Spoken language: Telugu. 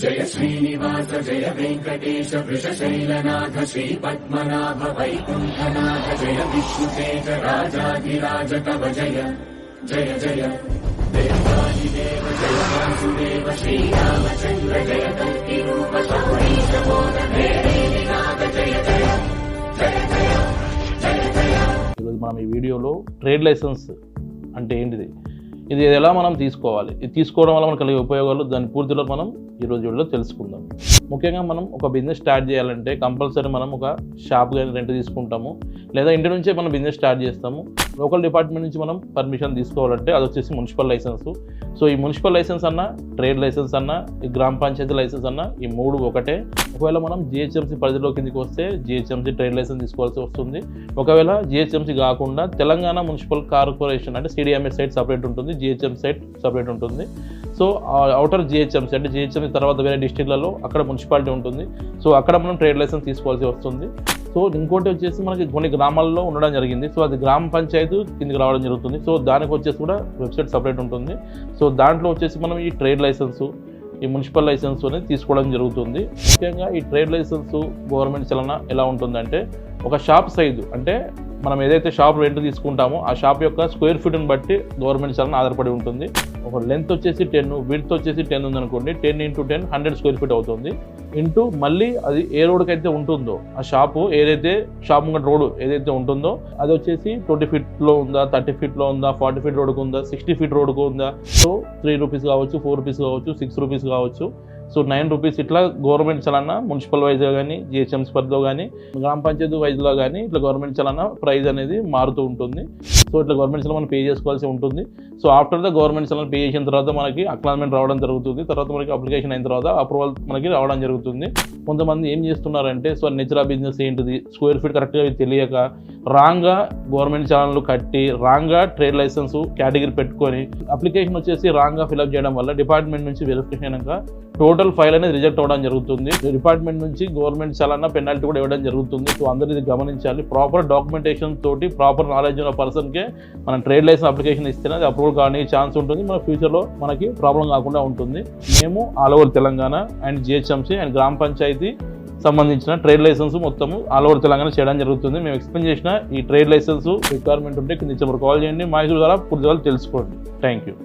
జయ శ్రీనివాస జయ వెంకటేశ వృషశైలనాథ శ్రీ పద్మనాభ వైకుంఠనాథ జయ విష్ణుతేజ రాజాధిరాజ కవ జయ జయ జయ దేవాదిదేవ జయ వాసుదేవ శ్రీరామచంద్ర జయ కల్కి రూప శౌరీశ మోద నాథ జయ జయ జయ జయ జయ జయ. ఈరోజు మనం ఈ వీడియోలో ట్రేడ్ లైసెన్స్ అంటే ఏంటిది, ఇది ఎలా మనం తీసుకోవాలి, ఇది తీసుకోవడం వల్ల మనకు కలిగే ఉపయోగాలు దాని పూర్తిలో మనం ఈరోజు వీడియోలో తెలుసుకుందాం. ముఖ్యంగా మనం ఒక బిజినెస్ స్టార్ట్ చేయాలంటే కంపల్సరీ మనం ఒక షాప్ కానీ రెంట్ తీసుకుంటాము, లేదా ఇంటి నుంచే మనం బిజినెస్ స్టార్ట్ చేస్తాము. లోకల్ డిపార్ట్మెంట్ నుంచి మనం పర్మిషన్ తీసుకోవాలంటే అది వచ్చేసి మున్సిపల్ లైసెన్స్. సో ఈ మున్సిపల్ లైసెన్స్ అన్న, ట్రేడ్ లైసెన్స్ అన్న, ఈ గ్రామ పంచాయతీ లైసెన్స్ అన్న, ఈ మూడు ఒకటే. ఒకవేళ మనం జిహెచ్ఎంసీ పరిధిలో కిందికి వస్తే జిహెచ్ఎంసీ ట్రేడ్ లైసెన్స్ తీసుకోవాల్సి వస్తుంది. ఒకవేళ జిహెచ్ఎంసీ కాకుండా తెలంగాణ మున్సిపల్ కార్పొరేషన్ అంటే సిడిఎంఎస్ సైట్ సపరేట్ ఉంటుంది, జిహెచ్ఎం సైట్ సపరేట్ ఉంటుంది. సో అవుటర్ జిహెచ్ఎంసీ అంటే జిహెచ్ఎంసీ తర్వాత వేరే డిస్ట్రిక్ట్లలో అక్కడ మున్సిపాలిటీ ఉంటుంది. సో అక్కడ మనం ట్రేడ్ లైసెన్స్ తీసుకోవాల్సి వస్తుంది. సో ఇంకోటి వచ్చేసి మనకి కొన్ని గ్రామాల్లో ఉండడం జరిగింది. సో అది గ్రామ పంచాయతీ కిందికి రావడం జరుగుతుంది. సో దానికి వచ్చేసి కూడా వెబ్సైట్ సపరేట్ ఉంటుంది. సో దాంట్లో వచ్చేసి మనం ఈ ట్రేడ్ లైసెన్సు, ఈ మున్సిపల్ లైసెన్స్ అనేది తీసుకోవడం జరుగుతుంది. ముఖ్యంగా ఈ ట్రేడ్ లైసెన్స్ గవర్నమెంట్ చలన ఎలా ఉంటుందంటే, ఒక షాప్ సైజు అంటే మనం ఏదైతే షాప్ రెంట్ తీసుకుంటామో ఆ షాప్ యొక్క స్క్వేర్ ఫీట్ని బట్టి గవర్నమెంట్ చలన ఆధారపడి ఉంటుంది. ఒక లెంత్ వచ్చేసి 10, విడ్త్ వచ్చేసి 10 ఉందనుకోండి, 10 × 10 100 స్క్వేర్ ఫీట్ అవుతుంది. ఇంటూ మళ్ళీ అది ఏ రోడ్కి అయితే ఉంటుందో ఆ షాపు ఏదైతే షాప్ ముంగట రోడ్ ఏదైతే ఉంటుందో అది వచ్చేసి 20 ఫీట్లో ఉందా, 30 ఫీట్లో ఉందా, 40 ఫీట్ రోడ్కు ఉందా, 60 ఫీట్ రోడ్కు ఉందా. సో 3 రూపీస్ కావచ్చు, 4 రూపీస్ కావచ్చు, 6 రూపీస్ కావచ్చు, సో 9 రూపీస్ ఇట్లా గవర్నమెంట్ చలన మున్సిపల్ వైజ్గా కానీ, జిహెచ్ఎంసీ పరిధిలో కానీ, గ్రామ పంచాయతీ వైజ్లో కానీ ఇట్లా గవర్నమెంట్ చలన ప్రైస్ అనేది మారుతూ ఉంటుంది. సో ఇట్లా గవర్నమెంట్ చలన మనం పే చేసుకోవాల్సి ఉంటుంది. సో ఆఫ్టర్ ద గవర్నమెంట్ చలన పే చేసిన తర్వాత మనకి అక్నాలజ్మెంట్ రావడం జరుగుతుంది. తర్వాత మనకి అప్లికేషన్ అయిన తర్వాత అప్రూవల్ మనకి రావడం జరుగుతుంది. కొంతమంది ఏం చేస్తున్నారంటే, సో నేచర్ ఆఫ్ బిజినెస్ ఏంటిది, స్క్వేర్ ఫీట్ కరెక్ట్గా తెలియక రాంగ్గా గవర్నమెంట్ చలనలు కట్టి రాంగ్గా ట్రేడ్ లైసెన్స్ కేటగిరీ పెట్టుకొని అప్లికేషన్ వచ్చేసి రాంగ్గా ఫిల్అప్ చేయడం వల్ల డిపార్ట్మెంట్ నుంచి వెరిఫికేషన్ అయినాక టోటల్ ఫైల్ అనేది రిజెక్ట్ అవ్వడం జరుగుతుంది. డిపార్ట్మెంట్ నుంచి గవర్నమెంట్ చలన పెనాల్టీ కూడా ఇవ్వడం జరుగుతుంది. సో అందరూ ఇది గమనించాలి. ప్రాపర్ డాక్యుమెంటేషన్ తోటి ప్రాపర్ నాలెడ్జ్ ఉన్న పర్సన్కే మనం ట్రేడ్ లైసెన్స్ అప్లికేషన్ ఇస్తేనే అది అప్రూవల్ కావడానికి ఛాన్స్ ఉంటుంది. మన ఫ్యూచర్లో మనకి ప్రాబ్లం కాకుండా ఉంటుంది. మేము all over Telangana and GHMC and గ్రామ పంచాయతీ సంబంధించిన ట్రేడ్ లైసెన్స్ మొత్తం ఆల్ ఓవర్ తెలంగాణ చేయడం జరుగుతుంది. మేము ఎక్స్ప్లెయిన్ చేసిన ఈ ట్రేడ్ లైసెన్స్ రిక్వైర్మెంట్ ఉంటే కింద కాల్ చేయండి. మా ద్వారా పూర్తి తెలుసుకోండి. Thank you.